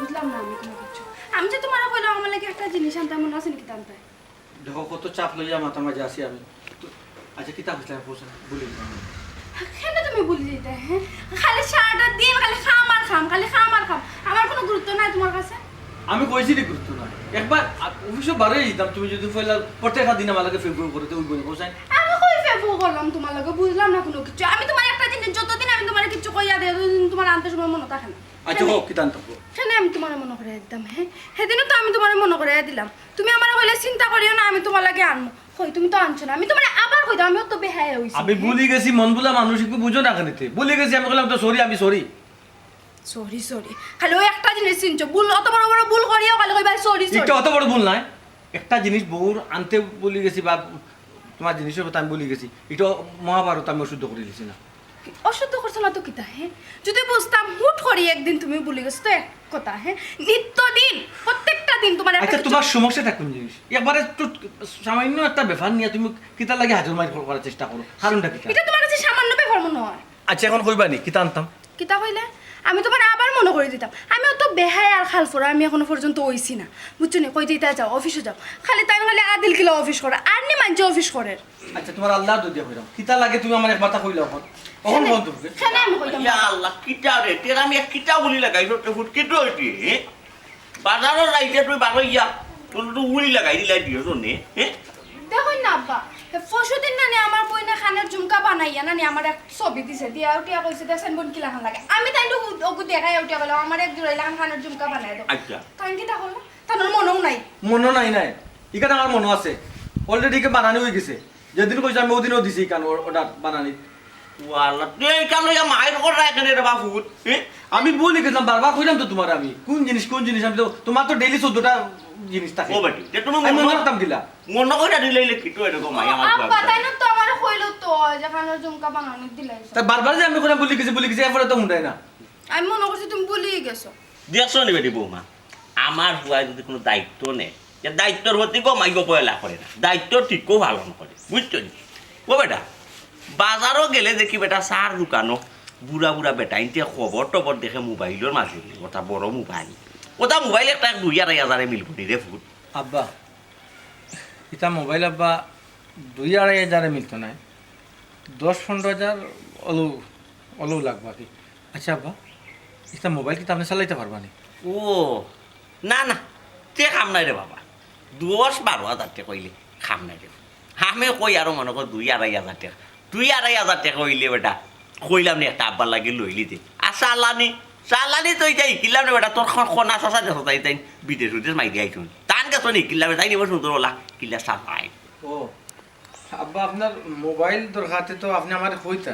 বুঝলাম না আমি কোনো কিছু। আমি যে তোমার কইলাম আমার লাগে একটা জিনিস আনতে মনে আছে নাকি টানতে? দেখো কত চাপ লইয়া মাথা মাঝে আসি আমি। আচ্ছা কিতাব হিসেবে পড়ছেন বলি কেন তুমি ভুলে যেতে? হ্যাঁ, খালি সারাটা দিন খালি খাম আর খাম, খালি খাম আর খাম। আমার কোনো গুরুত্ব নাই তোমার কাছে। আমি কইছি রে গুরুত্ব না একবার অফিসে বারে যেতাম তুমি যদি ফেলা প্রত্যেকটা দিন আমার লাগে ফেব্রুয়ারি করতে ওই বই কোসাই আমি কই ফেবু করলাম তোমার লাগে বুঝলাম না কোনো কিছু। আমি তোমার একটা জিনিস যতদিন আমি তোমার কিছু কইয়া দেই ততদিন তোমার আনতে সময় মনে থাকে না। আচ্ছা হোক কিতান থাকবো সেনে আমি তোমার মনে করে দিতাম। হ্যাঁ, সেদিনও তো আমি তোমার মনে করে দিলাম। তুমি আমার কইলে চিন্তা করিও না আমি তোমার লাগে আনবো। কই তুমি তো আনছো না। আমি তোমার আবার কইতাম আমিও তো বেহায়া হইছি। আমি ভুলি গেছি মন বলা মানুষ একটু বুঝো না কেনিতে ভুলি গেছি আমি কইলাম তো সরি আমি সরি সরি সরি খালি ওই একটা জিনিস চিনছো ভুল অত বড় বড় ভুল করিও খালি কইবা সরি সরি। এটা অত বড় ভুল নাই একটা জিনিস বউর আনতে বলি গেছি বা তোমার জিনিসের কথা আমি বলি গেছি এটা মহাভারত আমি অশুদ্ধ করে দিছি না অশুদ্ধ করছো না তো কিতা? হ্যাঁ, যদি বুঝতাম হুট করি একদিন তুমি ভুলে গেছো তো এক কথা। হ্যাঁ, নিত্যদিন প্রত্যেকটা দিন তোমার একটা আচ্ছা কিছু- তোমার সমস্যাটা কোন জিনিস একবারে একটু সামান্য একটা ব্যাপার নিয়ে তুমি কিতা লাগে হাজার মাইল করার চেষ্টা করো কারণটা কিতা এটা তোমার কাছে সামান্য ব্যাপার মনে হয়। আচ্ছা এখন কইবা নি কিতা আনতাম কিতা কইলে আমি তোমার আবার মনে করে দিতাম। আমি অত বেহায় আর খালফোরা আমি এখনো পর্যন্ত হইছি না বুঝছো নি। কই দিতে যাও অফিসে যাও খালি তাই খালি আদিল কিলো অফিস করে আর নি মানছে অফিস করে। আচ্ছা তোমার আল্লাহ দুদিয়া কইরাম কিতা লাগে তুমি আমার একবার তা কইলা এখন কখন বল তুমি সেনে আমি কইতাম ইয়া আল্লাহ কিটা রে তেরা আমি কিটা বলি লাগাই তো ফুট কিটো হইতি বাজারও রাইতে তুই বারো ইয়া তোর তো উলি লাগাই দিলাই দিও তো নে দেখুন না আব্বা পরশুদিন নানি আমার বইনে খানের ঝুমকা বানাইয়া নানি আমার এক ছবি দিছে দিয়া উঠিয়া কইছে দেখেন বোন কিলা খান লাগে আমি তাই তো ওগু দেখাই উঠিয়া বললাম আমার এক জোড়াই লাগান খানের ঝুমকা বানাই দাও। আচ্ছা তাই কিটা করলো তার মনেও নাই। মনো নাই নাই ইকান আমার মনো আছে অলরেডি কে বানানি হয়ে গেছে যেদিন কইছে আমি ওদিনও দিছি ইকান ওটা বানানি ও আল্লাহ তুই কাল ইয়া মাইর কর রাখেন রে বাবুত আমি বলি গেছিলাম বারবার কইলাম তো তোমার আমি কোন জিনিস আমি তো তোমার তো ডেইলি 14টা জিনিস থাকে ও বেটি তে তুমি আমি মনে করতাম দিলা মনে কইরা দিলাইলে কিটো এরকম মাই আমার আব্বা তাই না তো আমার কইলো তো যে খানের ঝুমকা বানানি দিলাইছো। তাই বারবার যে আমি কইলাম বলি গেছি এরপরে তো মুন্ডাই না আমি মনে করছি তুমি ভুলিয়ে গেছো। দেখছো নি বেটি বৌমা আমার হুয়ায় যদি কোনো দায়িত্ব নেই যে দায়িত্বর প্রতি গো মাইগ পয়লা করে না দায়িত্ব ঠিকও পালন করে বুঝছো নি ও বেটা বাজারও গেলে দেখি বেটা চার দোকানো বুড়া বুড়া বেটা ইন্টিয়া খবর টবর দেখে মোবাইলের মাঝে ওটা বড় মোবাইল ওটা মোবাইল একটা 2,500 মিলব রে ফুট আব্বা এটা মোবাইল আব্বা 2,500 মিলতো না 10-15,000 অলু লাগবা কি আচ্ছা আব্বা এটা মোবাইল কি আপনি চালাইতে পারবা নি ও না না তে খাম নাই রে বাবা 10-12 হাজার টাকা কইলে খাম নাই রে আমি কই আরো মনে কর 2,500 টাকা 2,500 টাকা হইলে বেটা কইলাম নি একটা আব্বার লাগে লইলি দে আর চালানি তো এটাই কিনলাম রে বেটা তোর খনা শশা দেখো তাই তাই বিদেশ উদেশ মাই দিয়ে আইছুন টান গেছো নি কিনলাম তাই নিব সুন্দর ওলা কিনলা চালাই ও আব্বা আপনার মোবাইল দরকার তো আপনি আমার কইতা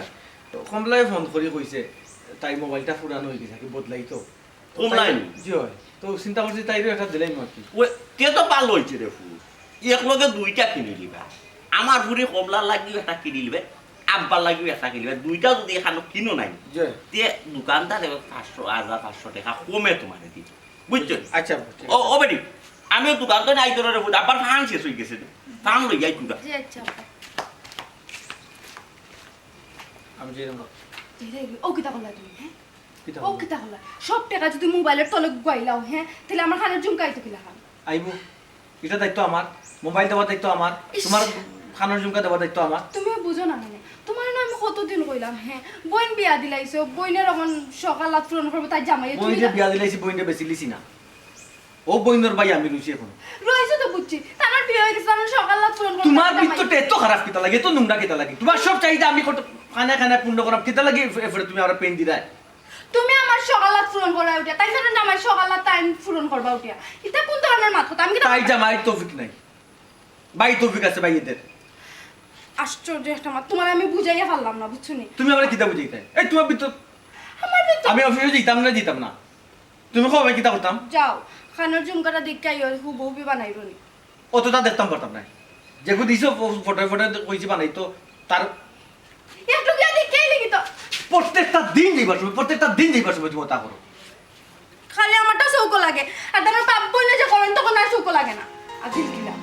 কমলাই ফোন করে কইছে তাই মোবাইলটা পুরানো হয়ে গেছে কি বদলাই তো কমলাই? জি হয় তো চিন্তা করছি তাইরও একটা দিলাই আর কি ওই তে তো ভালো হয়েছে রে ফুল এক লগে 2টা কিনে লিবা আমার ঘুরে কমলার লাগিও একটা কিনে লিবে আব্বার লাগিও একটা কিনে লিবে 2টা যদি এখানে কিনো নাই জি তে দোকানদার 500 টাকা কমে তোমার দিবে বুঝছো আচ্ছা ও বেটি আমিও দোকান তো নাই তোর রে আবার ফান শেষ হয়ে গেছে ফান লই যাই তুই জি আচ্ছা আব্বা। আমি যে ও কিতা করলা তুমি? হ্যাঁ, কিতা ও কিতা করলা সব টাকা যদি মোবাইলের তলে গাইলাও হ্যাঁ তাহলে আমার খানের ঝুমকাই তো কিলা খান। আইবো এটা দায়িত্ব আমার মোবাইল দেওয়ার দায়িত্ব আমার ইস। তোমার খানোর ঝুমকা দেওয়ার দায়িত্ব আমার তুমিও বুঝো না মানে তোমার না আমি কতদিন কইলাম হ্যাঁ বইন বিয়া দিলাইছো বইনের এখন সকাল রাত পূরণ করবো তাই জামাই তুমি বইনটা বিয়া দিলাইছি বইনটা বেশি লিছি না ও বইনের ভাই আমি লুইছি এখন রয়েছে তো বুঝছি তার বিয়ে হয়ে গেছে আমার সকাল রাত পূরণ করবো তোমার বিত্তটা এত খারাপ কিতা লাগে এত নোংরা কিতা লাগে তোমার সব চাহিদা আমি খানা পূর্ণ করাম কিতা লাগে এফরে তুমি আমার পেন দিলাই তুমি আমার সকাল রাত পূরণ করা উঠিয়া তাই জন্য না আমার সকাল রাত টাইম পূরণ করবা উঠিয়া এটা কোন ধরনের মাথা আমি কি তাই জামাই তৌফিক নাই ভাই তৌফিক আছে ভাই এদের আশ্চর্য একটা মাথা তোমার আমি বুঝাইয়া পারলাম না বুঝছো নি তুমি আমার কিতা বুঝাইতে এই তোমার বিত্ত আমার ভিতর আমি অফিসে জিতাম না তুমি কবে কিতা করতাম যাও খানের ঝুমকাটা দিকাই হুব হুবি বানাইরো নি অতটা দেখতাম পারতাম না যেগু দিছো ফটো কইছি বানাই তো তার একটু গিয়া দিকাই লাগি তো প্রত্যেকটা দিন যাইবার সময় তুমি তা করো খালি আমারটা চৌক লাগে আর তোমার বাপ বইলে যে করেন তখন আর চৌক লাগে না আর দিল কিলা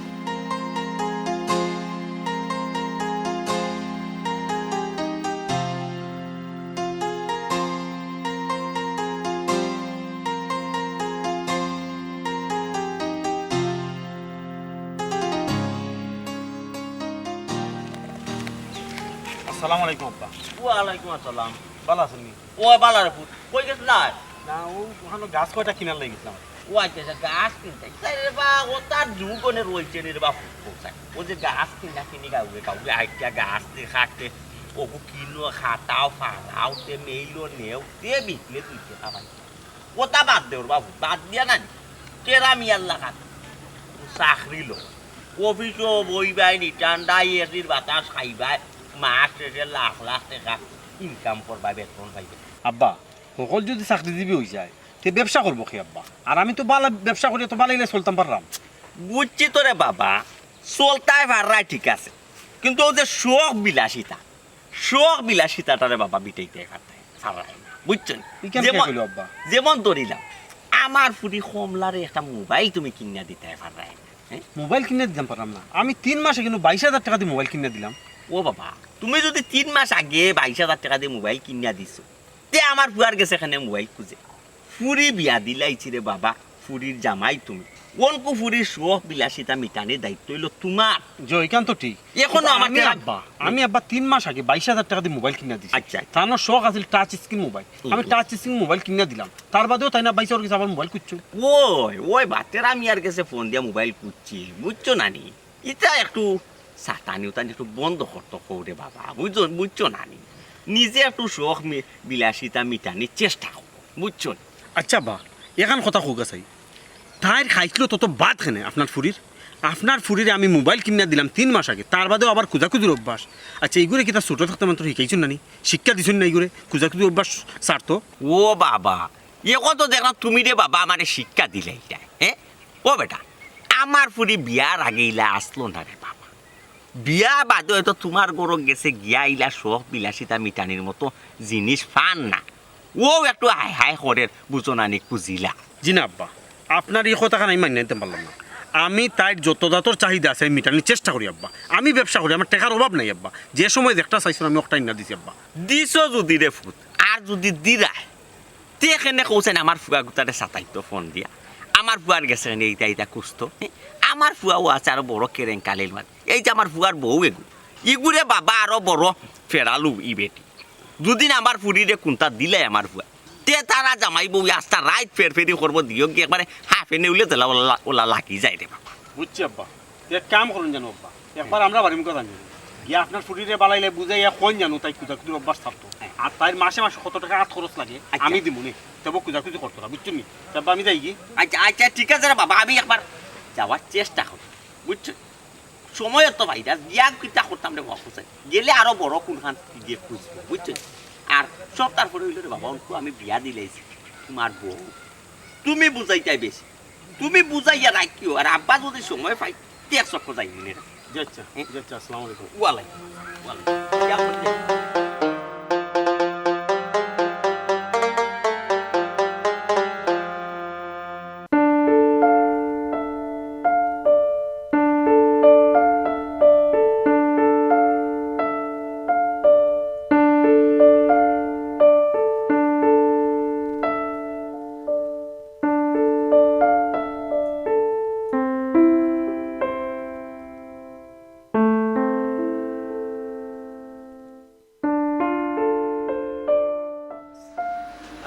আসসালামু আলাইকুম আব্বা। ওয়ালাইকুম আসসালাম। ভালো আছেন নি? ও বালার পুত কই গেছ না? না ওখানে গাছ কয়টা কিনার লেগেছিলাম। ও আচ্ছা গাছ কিনতে রে বা ও তার যুগনে রয়েছে রে বা পোসাই ও যে গাছ কিনি কাউকে আইটা গাছ দেখাতে ওকে কিনো খাটাও ফাড়াওতে মেইলো নেও তে বিকলে তুই টাকা পাই ওটা বাদ দে ওর বাবু বাদ দিয়া না কেরা মিয়ার লাগা চাকরি লো অফিসও বইবাই নিটান্ডাই এসির বাতাস খাইবাই মাস শেষে লাখ লাখ টাকা ইনকাম করবা বেতন পাইবে আব্বা সকল যদি চাকরিজীবী হয়ে যায় তে ব্যবসা করবো কি আব্বা? আর আমি তো বালা ব্যবসা করি তো বালাইলে চলতাম পারলাম। বুঝছি তো রে বাবা চলতাই পাররাই ঠিক আছে কিন্তু ও যে শখ বিলাসিতাটা রে বাবা বিটাইতে পাররাই না বুঝছেন ই কেন কে কইলো আব্বা? যেমন ধরিলাম আমার ফুটি কমলারে একটা মোবাইল তুমি কিনা দিতে পাররাই না মোবাইল কিনে দিতাম পারলাম না। আমি 3 মাসে কিন্তু 22,000 টাকা দিয়ে মোবাইল কিনে দিলাম। ও বাবা তুমি যদি 3 মাস আগে 22,000 টাকা দিয়ে মোবাইল কিনা দিছো তে আমার ফুয়ার গেছে এখানে মোবাইল খুঁজে ফুরি বিয়া দিলাইছি রে বাবা ফুরির জামাই তুমি কোনকু ফুরির শখ বিলাসিতা মিটানির দায়িত্ব হইলো তোমার জয়কান তো ঠিক এখনো কিন্তু আমাকে আমি আব্বা 3 মাস আগে 22,000 টাকা দিয়ে মোবাইল কিনে দিছি। আচ্ছা। তার শখ আছিল টাচ স্ক্রিন মোবাইল। আমি টাচ স্ক্রিন মোবাইল কিনে দিলাম। তার বাদেও তাই না 22,000 গেছে আবার মোবাইল কুচ্ছু। ওই বাতের আমি আর কাছে ফোন দিয়া মোবাইল করছি বুঝছো নানি এটা একটু সাতানি উতানি একটু বন্ধ করতো কৌরে বাবা বুঝছো নানি নিজে একটু শখ বিলাসিতা মিটানির চেষ্টা করো বুঝছো আচ্ছা বা এখান কথা হোক আছে তাইর খাইছিল তত বাদ কেনে আপনার ফুরিরে আমি মোবাইল কিনে দিলাম 3 মাস আগে তার বাদেও আবার খুঁজাখুঁজির অভ্যাস। আচ্ছা এইগুলো কি তার ছোটো থাকতে মাত্র শিখাইছুন নানি শিক্ষা দিছুন না এইগুলো খুঁজাখুঁজির অভ্যাস ছাড়তো? ও বাবা এ কত দেখলাম তুমি রে বাবা আমারে শিক্ষা দিলে এটা হ্যাঁ ও বেটা আমার ফুরি বিয়ার আগে ইলা আসলো না রে বাবা বিয়া বাদে হয়তো তোমার গরম গেছে গিয়া ইলা শখ বিলাসিতা মিটানির মতো জিনিস পান না ও একটু হাই হাই করের বুঝো নানি খুঁজিলা জি না আব্বা আপনার এই কথা আমি মানিয়ে নিতে পারলাম না। আমি তাই যত দাতর চাহিদা আছে আমি মিটানোর চেষ্টা করি আব্বা। আমি ব্যবসা করি আমার টাকার অভাব নাই আব্বা। যে সময় একটা চাইছিল আমি একটা না দিছি আব্বা। দিছ যদি রে ফুট আর যদি দিরাই তে এখানে কৌছেন আমার ফুয়া গুতারে সাতাইতো ফোন দিয়া আমার ফুয়ার গেছে এইটা কুস্ত আমার ফুয়াও আছে আরো বড় কেরেং কালিল মান এই যে আমার ফুয়ার বউ ইগুরে বাবা আরো বড় ফেরালু ই বেটি দুদিন আমার ফুরিরে কোনটা দিলে আমার ফুয়া তে তারা জামাই বউ আস্তা রাইট ফেরি করবো দিও কি একবারে হাফে নেউলে তেলা ওলা লাগি যায় রে বাবা বুঝছি আব্বা এক কাম করুন জানো আব্বা একবার আমরা বাড়ি মুখে জানি গিয়ে আপনার ফুটিরে বালাইলে বুঝাইয়া কোন জানো তাই খুঁজাখুঁজির অভ্যাস থাকতো আর তাই মাসে কত টাকা হাত খরচ লাগে আমি দিব নি তবে খুঁজাখুঁজি করতো না বুঝছো নি তারপর আমি যাই কি আচ্ছা ঠিক আছে রে বাবা আমি একবার যাওয়ার চেষ্টা করি বুঝছো সময় তো ভাই গিয়া কিতা করতাম রে বাবা গেলে আরো বড় কোনখান গিয়ে খুঁজবো বুঝছো আর সব তারপরে হইল রে বাবা অল্প আমি বিয়া দিলেছি তোমার বউ তুমি বুঝাইতাই বেশি তুমি বুঝাইয়া রাখিও আর আব্বা যদি সময় পাই তে চক্র যাই নে আচ্ছা আচ্ছা আসসালামু আলাইকুম ওয়ালাইকুম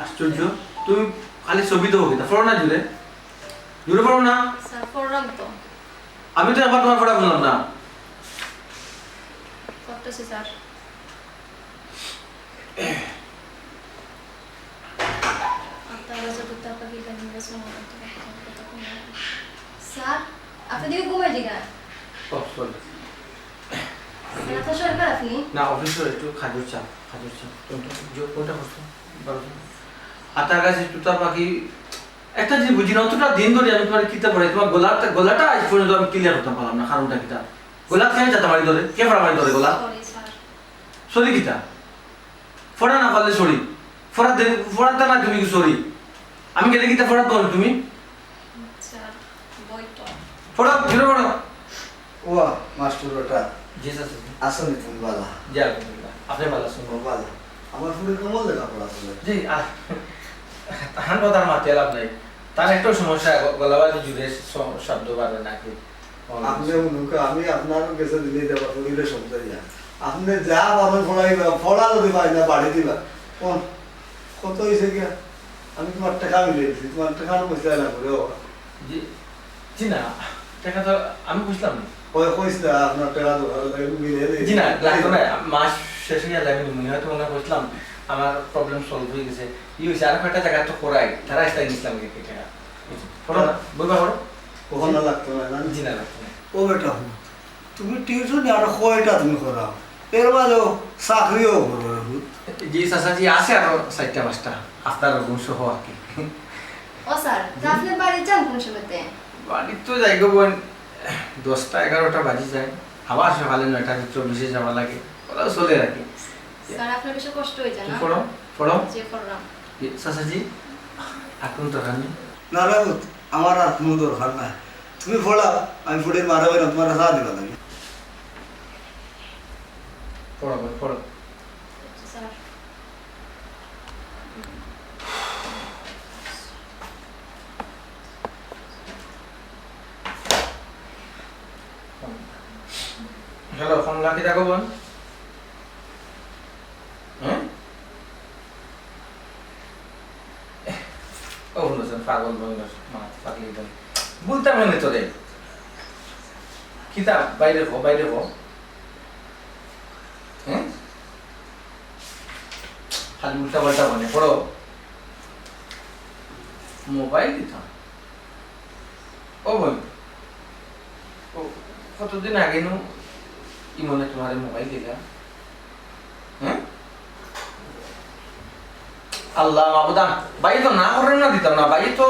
আশ্চর্য তুমি খালি ছবি তো হোক পড়ো না জুড়ে পড়ো না স্যার পড়লাম তো আমি তো একবার তোমার পড়া বললাম না করতেছি স্যার স্যার আপনি দিকে ঘুমাই দিগা এত সরকার আপনি না অফিসে একটু খাজুর চা কোনটা করছো আর তার কাছে তুতা পাখি একটা জিনিস বুঝি না অতটা দিন ধরে আমি তোমার কিতা পড়াই তোমার গলাটা আজ পর্যন্ত আমি ক্লিয়ার করতে পারলাম না কারণটা কিতা গোলা খেয়ে যেতে পারি ধরে কে পড়া পারি ধরে গোলা সরি কিতা ফোড়া না পারলে সরি ফোড়াতে না তুমি সরি আমি গেলে কিতা ফোড়াতে পারো তুমি ফোড়া ধীরে পড়ো ওয়া মাস্টার ওটা জি স্যার আসলে তুমি বালা জি আলহামদুলিল্লাহ আপনি ভালো শুনবো বালা আমার ফুলে কমল লেখাপড়া আসলে জি তাহার কথার মাতে লাভ নাই তার একটাও সমস্যা গলাবাজি জুড়ে শব্দ পারবে নাকি আপনি উনুকে আমি আপনার কাছে দিলে দেবো ফুলে সমঝাই যা আপনি যা পাবেন ফড়াইবা, ফড়া যদি পাই না বাড়ি দিবা। কোন কত হয়েছে গিয়া? আমি তোমার টাকা মিলিয়ে দিচ্ছি, তোমার টাকা পয়সা না করে জি জি না টাকা তো আমি বুঝলাম না কইস না আপনার টাকা মিলিয়ে দিই। জি না লাগতো না মাস শেষ হয়ে যাবে মনে হয়তো মনে বুঝলাম আমার প্রবলেম সলভ হয়ে গেছে ই হয়েছে আর একটা জায়গা তো করাই তারা আসতে নিছিলাম কি টাকা পড়ো না বইবা পড়ো কখনো লাগতো না না। জি না লাগতো না ও বেটা তুমি টিউশন আর কয়টা তুমি করাও? এর বাদেও চাকরিও করো। জি চাচাজি আছে আরো 4টা 5টা আপনার গুণ সহ আর কি ও স্যার আপনি বাড়ি যান কোন সময়তে? বাড়ি তো যাই গো বোন 10টা 11টা বাজি যায় আবার সকালে 9টা 24 যাওয়া লাগে ওরাও চলে আর কি স্যার আপনার বেশি কষ্ট হয়ে যায় না? পড়ো পড়ো যে করলাম চাচাজি এখন তো রানি না রাহুত, আমার আর কোনো দরকার নাই। তুমি ফোড়া, আমি ফুটের মারা বেরো, তোমার সাথ দিবা লাগে। পড়ো বোন, পড়ো স্যার হ্যালো ফোন লাকি থাকো বোন হ্যাঁ ও বলছেন পাগল বোন মা পাগলি বোন বলতাম মানে তোরে কিতাব বাইরে হো হ্যাঁ খালি উল্টা পাল্টা মনে পড়ো মোবাইল দিতাম ও বোন ও কতদিন আগে নু ইমনে তোমার মোবাইল দিলা হ্যাঁ আল্লাহ মাবুদা ভাই তো না করেন না দিতাম না ভাই তো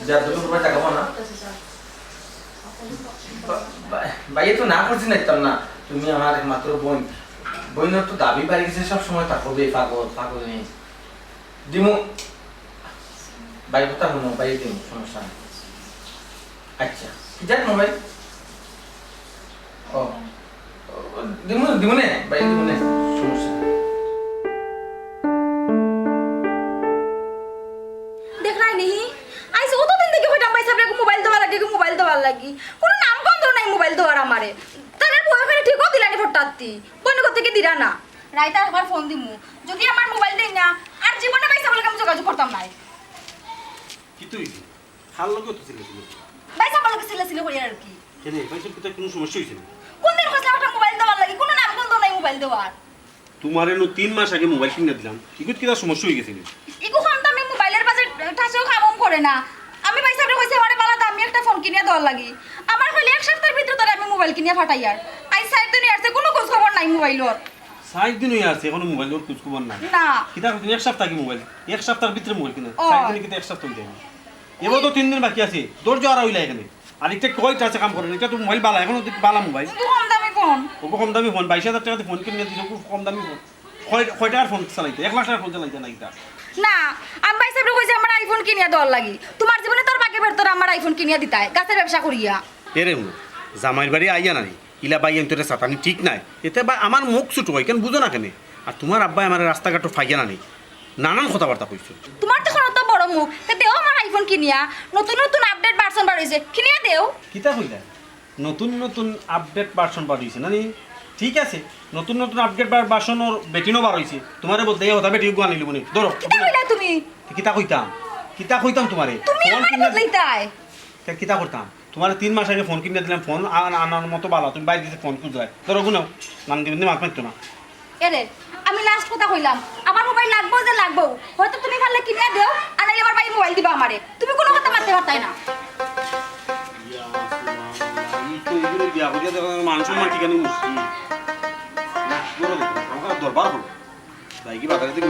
যা 2 রুপিয়া টাকা পাও না ভাই তো না করছি না দিতাম না তুমি আমার একমাত্র বোন বোনের তো দাবি বাড়ি গেছে সব সময় থাকবে পাগল নেই দিমু ভাই কথা শুনো ভাই দিমু সমস্যা নেই আচ্ছা কি যাক মোবাইল ও দিমু নে ভাই দিমু নে সমস্যা দেখ নাই নেহি আইস ও তো দিন থেকে হইতাম ভাই সাহেব মোবাইল দেওয়ার লাগি কোনো নাম গন্ধ নাই মোবাইল দেওয়ার আমারে তাদের বয়ফ্রেন্ড ঠিকও দিলানি ফটাতি বন্ধ করতে কি দিরা না রাইতা একবার ফোন দিমু যদি আমার মোবাইল দেই না আর জীবনে ভাই সাহেব আমি যোগাযোগ করতাম না কি তুই হাল লোক তো ছিল ভাই সাহেব ছিল করি আর কি কেন ভাই সব কোনো সমস্যা হইছে না কোন দিন কইলা একটা মোবাইল দেওয়ার লাগি কোনো নাম গন্ধ নাই মোবাইল দেওয়ার তোমারে নো 3 মাস আগে মোবাইল কিনে দিলাম ইগুত কিটা সমস্যা হয়ে গেছে ইগো খান তো আমি মোবাইলের বাজেট টাচও কামম করে না আমি ভাই সাহেব কইছে আমারে বালা দামি একটা ফোন কিনিয়া দেওয়ার লাগি আমার হইলে এক সপ্তাহের ভিতর তোরে আমি মোবাইল কিনিয়া ফাটাই আর আই সাইড দিন আসছে কোনো খোঁজ খবর নাই মোবাইলর 7 দিন হয়ে আছে এখনো মোবাইলের খোঁজ খবর নাই না কিটা তুমি এক সপ্তাহ কি মোবাইল এক সপ্তাহের ভিতরে মোবাইল কিনে ও। 7 দিন কিটা এক সপ্তাহ হই যায় এবার তো 3 দিন বাকি আছে ধৈর্য আর হইলা এখানে আর একটা কয়টা আছে কাম করে এটা তো মোবাইল বালা এখনো বালা মোবাইল কিন্তু কম দামি ফোন ও কম দামি ফোন 22000 টাকাতে ফোন কিনে দিছো খুব কম দামি ফোন কয় টাকার ফোন চালাইতে 1 লাখ টাকার ফোন চালাইতে না এটা না আমি ভাই সাহেব কইছে আমার আইফোন কিনিয়া দেওয়ার লাগি তোমার জীবনে তোর বাকি বের তোর আমার আইফোন কিনিয়া দিতাই গাছের ব্যবসা করিয়া এরে হু জামাইর বাড়ি আইয়া নাই ইলা বাই এন্তরে সাতানি ঠিক নাই এতে বা আমার মুখ ছুট হয় কেন বুঝো না কেন আর তোমার আব্বাই আমার রাস্তাঘাটও ফাইয়া না নেই নানান কথাবার্তা কইছো তোমার তো কোনো তো বড় মুখ তে দেও আমার আইফোন কিনিয়া নতুন নতুন আপডেট ভার্সন বার হইছে কিনিয়া দেও কিতা কইলা নতুন নতুন আপডেট ভার্সন বার হইছে না নি ঠিক আছে নতুন নতুন আপডেট ভার্সনের বেটিনো বার হইছে তোমারে বলতে এই কথা বেটি গুয়া নিলি মনে ধরো কিতা কইলা তুমি কিতা কইতাম তোমারে তুমি ফোন আমার কিনা বদলাইতাই কিতা করতাম তোমার 3 মাস আগে ফোন কিনে দিলাম ফোন আনার মতো ভালো তুমি বাইরে দিতে ফোন খুঁজে ধরো গুনাও নাম দিবেন মাছ মারতো না এরে আমি লাস্ট কথা কইলাম আমার মোবাইল লাগবো যে লাগবো হয়তো তুমি খালে কিনে দেও আর নাইলে আমার ভাই মোবাইল দিবা আমারে তুমি কোনো কথা মারতে পারতাই না মানুষ মার ঠিকানি মুশকিল দরবার হলো তাই কি বাজারে থেকে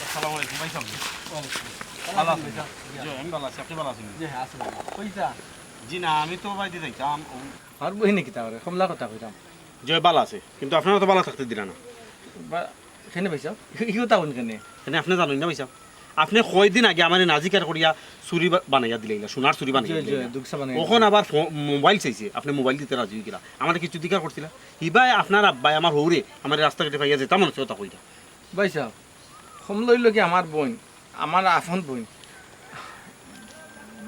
আসসালামু আলাইকুম ভাই সাহেব ভালো আছেন আমি ভালো আছি আপনি ভালো আছেন কইতা জি না আমি তো বাড়িতে যাইতাম আর বহি নাকি তাহলে কমলা কথা কইতাম জয় ভালো আছে কিন্তু আপনারা তো ভালো থাকতে দিলা না বা কেনে পাইছাও ই কথা কোন কেনে এনে আপনি জানেন না ভাই সাহেব আপনি কয়দিন আগে আমার নাজিকার করিয়া চুরি বানাইয়া দিলাইলা সোনার চুরি বানাইয়া দুঃখা বানাই ওখন আবার মোবাইল চাইছে আপনি মোবাইল দিতে রাজি হয়ে গেলা আমার কিছু দিকার করছিলা ইবাই আপনার আব্বাই আমার হৌরে আমার রাস্তাঘাটে পাইয়া যেতাম মনে কথা কইটা ভাই সাহেব কম লইল কি আমার বোন আমার আফন বইন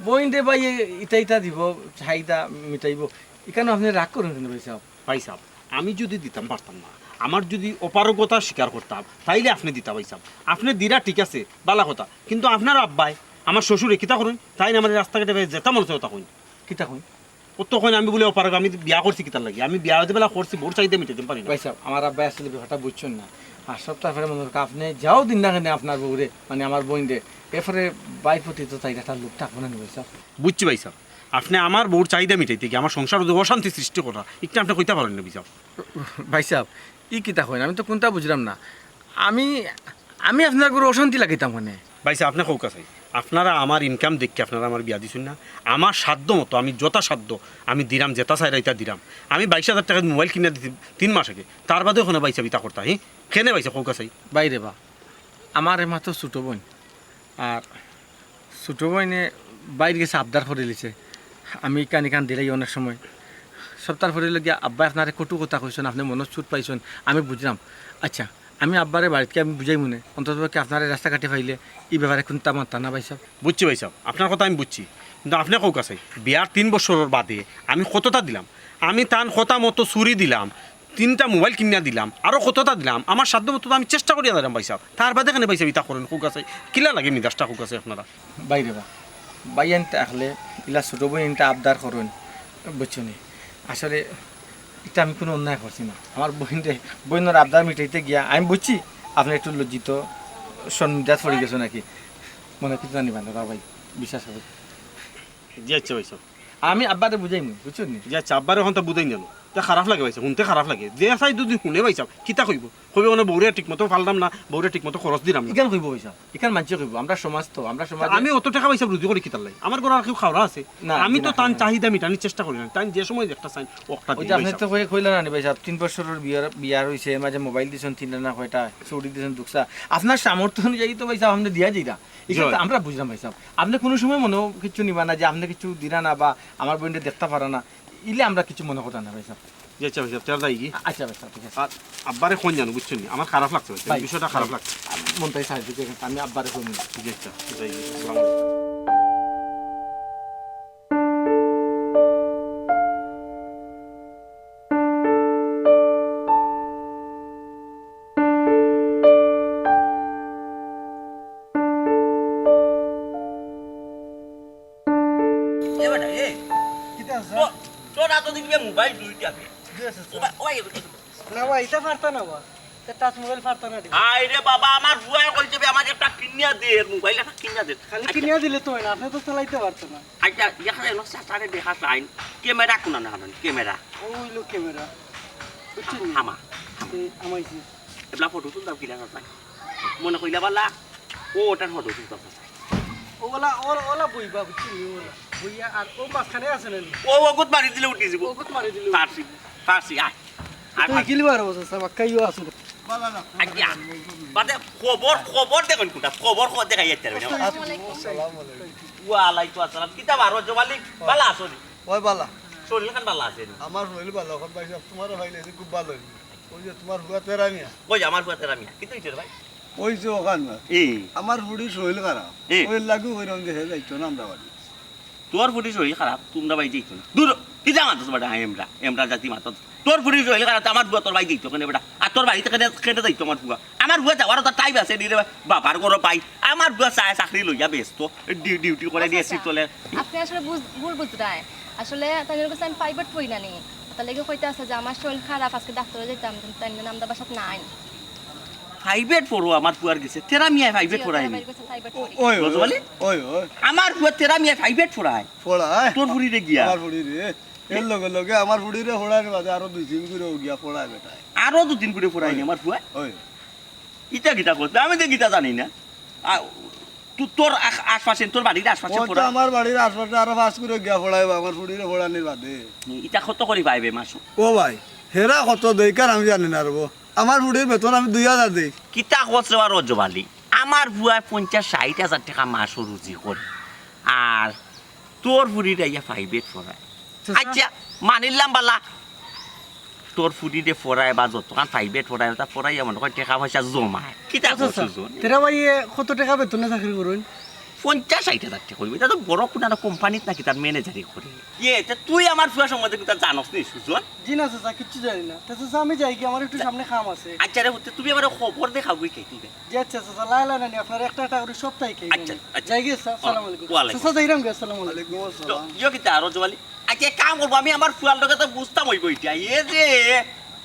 বইন দে ভাই ইটা ইটা দিব চাহিদা মিটাইব এখানে আপনি রাগ করুন কিন্তু ভাই সাহেব ভাই সাহেব আমি যদি দিতাম পারতাম না আমার যদি অপারগতা স্বীকার করতাম তাইলে আপনি দিতা ভাই সাহেব আপনি দিরা ঠিক আছে বালা কথা কিন্তু আপনার আব্বাই আমার শ্বশুরে কিতা করুন তাই না আমার রাস্তাঘাটে যেতা মনে হচ্ছে কইন কিতা কই কত কইন আমি বলে অপারগ আমি বিয়া করছি কিতার লাগে আমি বিয়া হতে বেলা করছি বোর চাইতে মিটাইতে পারি না ভাই সাহেব আমার আব্বাই আসলে ব্যাপারটা বুঝছেন না আর সপ্তাহ ফেরে মনে রাখা আপনি যাও দিন না কেন আপনার বউরে মানে আমার বোন রে এরপরে বাইর প্রতি তো তাই একটা লোক থাকবো না ভাই সাহেব বুঝছি ভাই সাহেব আপনি আমার বউর চাহিদা মিটাইতে গিয়ে আমার সংসার অশান্তি সৃষ্টি করা একটু আপনি কইতে পারেন না ভাই সাহেব ভাই সাহেব ই কিতা কইন আমি তো কোনটা বুঝলাম না আমি আমি আপনার গরু অশান্তি লাগাইতাম মানে ভাই সাহেব আপনি কৌকা চাই আপনারা আমার ইনকাম দেখে আপনারা আমার বিয়া দিচ্ছেন না আমার সাধ্য মতো আমি যথাসাধ্য আমি দিলাম যেটা চাই রাইতা দিলাম আমি 22,000 টাকা মোবাইল কিনে দিতে 3 মাস আগে তার বাদেও ওখানে বাইসা বিতা করতা হ্যাঁ কেনে বাইসা কৌকা চাই বাইরে বা আমার মাত্র ছোটো বোন আর ছোটো বোনে বাইরে গেছে আবদার করে লিছে আমি কান কান দিলাই অনেক সময় সপ্তাহ পরে গিয়া আব্বা আপনারে কটু কথা কইছেন আপনি মনত চুট পাইছেন আমি বুঝলাম আচ্ছা আমি আব্বারে বাড়িতে আমি বুঝাই মনে অন্তত কি আপনার রাস্তাঘাটে পাইলে এই ব্যাপারে কোনটা মাত্রা না পাইছ বুঝছি ভাই সাহেব আপনার কথা আমি বুঝছি কিন্তু আপনি কৌকা চাই বিয়ার 3 বছরের বাদে আমি কতটা দিলাম আমি তান কথা মতো চুরি দিলাম 3টা মোবাইল কিনা দিলাম আরও কতটা দিলাম আমার সাধ্য মতো আমি চেষ্টা করিয়া দিলাম ভাই সাহেব তার বাদে কেন ভাই সাহেব ইতা করেন কৌকা চাই কিলা লাগে মিদাসটা কৌকা চাই আপনারা বাইরে বা বাই আনতে আসলে ইলা ছোটো বই আনতে আবদার করুন বুঝছনি আসলে এটা আমি কোনো অন্যায় করছি না আমার বইনের আবদার মিটাইতে গিয়া আমি বুঝছি আপনি একটু লজ্জিত সন্মিজাত পড়ে গেছো নাকি মনে কিছু জানি না ভাই বিশ্বাস হবে জি আচ্ছা ভাই সাহেব আমি আব্বারে বুঝাইনি বুঝছো নি যে চাপবার এখন তা বুঝাই জানো তা খারাপ লাগে ভাইসা শুনতে খারাপ লাগে যে চাই যদি শুনে ভাইসা কিতা কইব কইব মানে বউরে ঠিক মতো ফালতাম না বউরে ঠিক মতো খরচ দিলাম না ইখান কইব পয়সা ইখান মানছে কইব আমরা সমাজ তো আমরা সমাজ আমি অত টাকা পয়সা রুজি করে কিতার লাই আমার ঘরে আর কেউ খাওয়া আছে না, আমি তো না, তান না। চাহিদা মিটানির চেষ্টা করি না তাই যে সময় একটা চাই একটা ওই যে আপনি তো কইলেন না ভাই সাহেব 3 বছরের বিয়ার হইছে এর মাঝে মোবাইল দিছেন 3টা না কয়টা চুরি দিছেন দুকসা আপনার সামর্থ্য অনুযায়ী তো ভাই সাহেব আপনি দিয়া যাইরা এটা তো আমরা বুঝলাম ভাই সাহেব আপনি কোনো সময় মনে কিছু নিবা না যে আপনি কিছু দিরা না বা আমার বোনটা দেখতে পারা না ইলে আমরা কিছু মনে করতাম না ভাই সাহেব আচ্ছা ভাই চার যাই কি আচ্ছা ভাই সাহেব ঠিক আছে আর আব্বারে কোন জানো বুঝছেন নি? আমার খারাপ লাগছে ভাই ভাই, বিষয়টা খারাপ লাগছে মনটাই সাহায্য করে আমি আব্বারে কইনি ঠিক আছে যাই আসসালামু আলাইকুম এ বেটা এ তোর এতদিন মোবাইল দুইটা না ভাই এটা পারতো না বা টাচ মোবাইল পারতো না আরে বাবা আমার বুয়া কইছে আমার একটা কিনিয়া দে মোবাইল একটা কিনিয়া দে খালি কিনে দিলে তো হয় না আপনি তো চালাইতে পারতো না আচ্ছা এখানে নষ্ট সারে দেখা লাইন ক্যামেরা কোন না হারান ক্যামেরা ওই লোক ক্যামেরা বুঝছেন হামা আমাইছি এবলা ফটো তুলতাম কিনা চাই মনে কইলা বালা ও ওটার ফটো তুলতাম ওলা ওলা বইবা বুঝছেন ওলা বইয়া আর ও মাঝখানে আছে না ও ওগুত মারি দিলে উঠি যাব ওগুত মারি দিল ফার্সি ফার্সি আয় তুই গিলবার অবস্থা সাবা কাইও আছে আজ্ঞা বাদে খবর দেখুন কোনটা খবর দেখাই যাচ্ছে না ওয়ালাইকুম আসসালাম কিতা বারো জবালি বালা আছো নি ওই বালা শরীর খান বালা আছে নি আমার হইল ভালো এখন ভাই সাহেব তোমারও ভাইলে খুব ভালো হইল ওই যে তোমার হুয়া তেরামিয়া কই আমার বুয়াতে রামিয়া কিতো হইছে রে ভাই ওই যে ওখান এই আমার বুড়ি শরীর খারাপ এ। ওই লাগু ওই রঙ দেখে যাইতো না আমরা বাড়ি তোর ফুটি শরীর খারাপ তোমরা ভাই যাইতো না দূর কি জানা তো বেটা এমরা জাতি মাত তোর ফুটি শরীর খারাপ আমার বুয়া তোর ভাই যাইতো কেন বেটা আর তোর বাড়িতে কেটে যাইতো আমার বুয়া আমার বুয়া যাওয়ার তো টাইম আছে নি রে বাবার ঘর পাই আমার বুয়া চায় চাকরি লইয়া ব্যস্ত ডিউটি করে দিয়ে সিট তোলে আপনি আসলে ভুল বুঝতেন আসলে তাদের কাছে আমি প্রাইভেট পড়ি না নি তার লেগে কইতে আছে যে আমার শরীর খারাপ আজকে ডাক্তারে যেতাম কিন্তু তাই নাম দা বাসাত নাই প্রাইভেট পড়ো আমার বুয়ার গেছে তেরা মিয়া প্রাইভেট পড়ায় নি প্রাইভেট পড়ি ওই রজওয়ালি? ওই ওই আমার বুয়া তেরা মিয়া প্রাইভেট পড়ায় পড়ায় তোর ফুটি রে গিয়া আমার বুড়ি রে এর লগে লগে আমার বুড়ি রে পড়ায় বাদে আরো 2-3 করে গিয়া পড়ায় বেটায় আরো দুদিন করে পড়ায় নি আমার বুয়া ওই ইটা গীতা করতে আমি তো গীতা জানি না তোর আশপাশে তোর বাড়ির আশপাশে ওটা পড়া আমার বাড়ির আশপাশে আরো 5 করে গিয়া পড়ায় আমার বুড়ি রে পড়ানির বাদে ইটা কত করে পাইবে মাসু ও ভাই হেরা কত দেই কার আমি জানি না রব আমার বুড়ির বেতন আমি 2000 দেই কিতা খরচ আর রজবালি আমার বুয়া 50-60 হাজার টাকা মাসও রুজি করে আর তোর বুড়িটা ইয়া প্রাইভেট পড়ায় আচ্ছা মানিলাম বালা ডাক্তার ফুটিতে ফরায় বা যতক্ষণ প্রাইভেট ফরায় ওটা ফরাই মনে করেন টাকা পয়সা জমায় কিতা করছো তেরা ভাই কত টাকা বেতনে চাকরি করুন 50-60 হাজার টাকা করবি এটা তো বড় কোনো কোম্পানিত নাকি তার ম্যানেজারই করে ইয়ে তা তুই আমার ফুয়া সম্বন্ধে কিন্তু জানোস নি সুজন জি না চাচা কিচ্ছু জানি না তা চাচা আমি যাই কি আমার একটু সামনে কাম আছে আচ্ছা রে হতে তুমি আমার খবর দেখাও কি কে দিবে জি আচ্ছা চাচা লাইলা নানি আপনার একটা টাকা করে সপ্তাহে খাই আচ্ছা, আচ্ছা। যাই গিয়ে আসসালামু আলাইকুম ওয়ালাইকুম। চাচা যাইরাম গে আসসালামু আলাইকুম ওয়ালাইকুম আসসালাম ইয়ে কিতা আরো জবালি আচ্ছা এক কাম করবো আমি আমার ফুয়ার লোকে তো বুঝতাম হইব এটা এ যে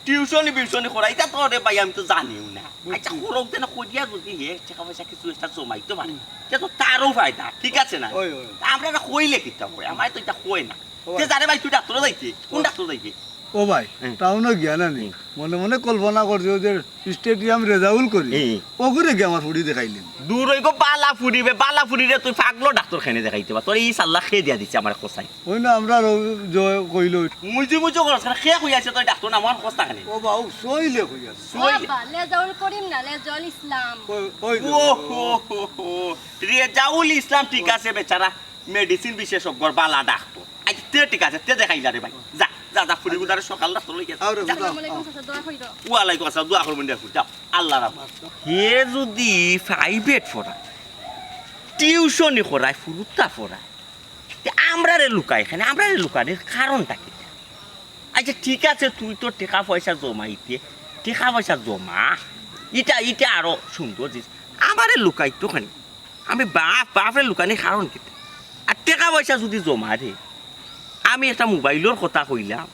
টিউশনি করাই তা তো রে ভাই আমি তো জানিও না আচ্ছা করক দেন কইয়া যদি হে টাকা পয়সা কিছু একটা জমাইতে পারে এটা তো তারও ফায়দা ঠিক আছে না ওই ওই আমরা না কইলে কিতা কই আমার তো এটা কই না তে জানে ভাই তুই ডাক্তার যাইতে কোন ডাক্তার যাইতে ও ভাই টাউনও গিয়া না নি মনে মনে কল্পনা করছি ওই যে স্টেডিয়াম রেজাউল করি ওগুলো গিয়ে আমার ফুড়ি দেখাইলেন দূর হইব বালা ফুরিরে তুই পাগলো ডাক্তার খানে দেখাইতে বা তোর এই সাল্লা খেয়ে দিয়া দিছে আমার কোসাই ওই না আমরা কইল মুজু করছ না খেয়ে কই আছে তুই ডাক্তার না আমার কোসা খানে ও বাউ সইলে কইয়া বাবা লেজাউল করিম না লেজাউল ইসলাম ওই ও হো রেজাউল ইসলাম ঠিক আছে বেচারা মেডিসিন বিশেষজ্ঞর বালা ডাক্তার আচ্ছা তে ঠিক আছে তে দেখাইলা রে ভাই যা যা যা ফুরি গুদারে সকাল ডাক্তার লই গেছে আরে আসসালামু আলাইকুম চাচা দোয়া কইরো ওয়ালাইকুম আসসালাম দোয়া করবেন দেখো যাও আল্লাহ রাখো হে যদি প্রাইভেট পড়ায় টিউশনি করায় ফুরুত্তা পড়ায় আমরা রে লুকাই এখানে আমরা রে লুকানোর কারণটা কি আচ্ছা ঠিক আছে তুই তো টাকা পয়সা জমাইতে টাকা পয়সা জমা এটা আরো সুন্দর জিনিস আমারে লুকাই তো খানি আমি বাপরে লুকানোর কারণ কি আর টাকা পয়সা যদি জমা দে আমি একটা মোবাইলের কথা কইলাম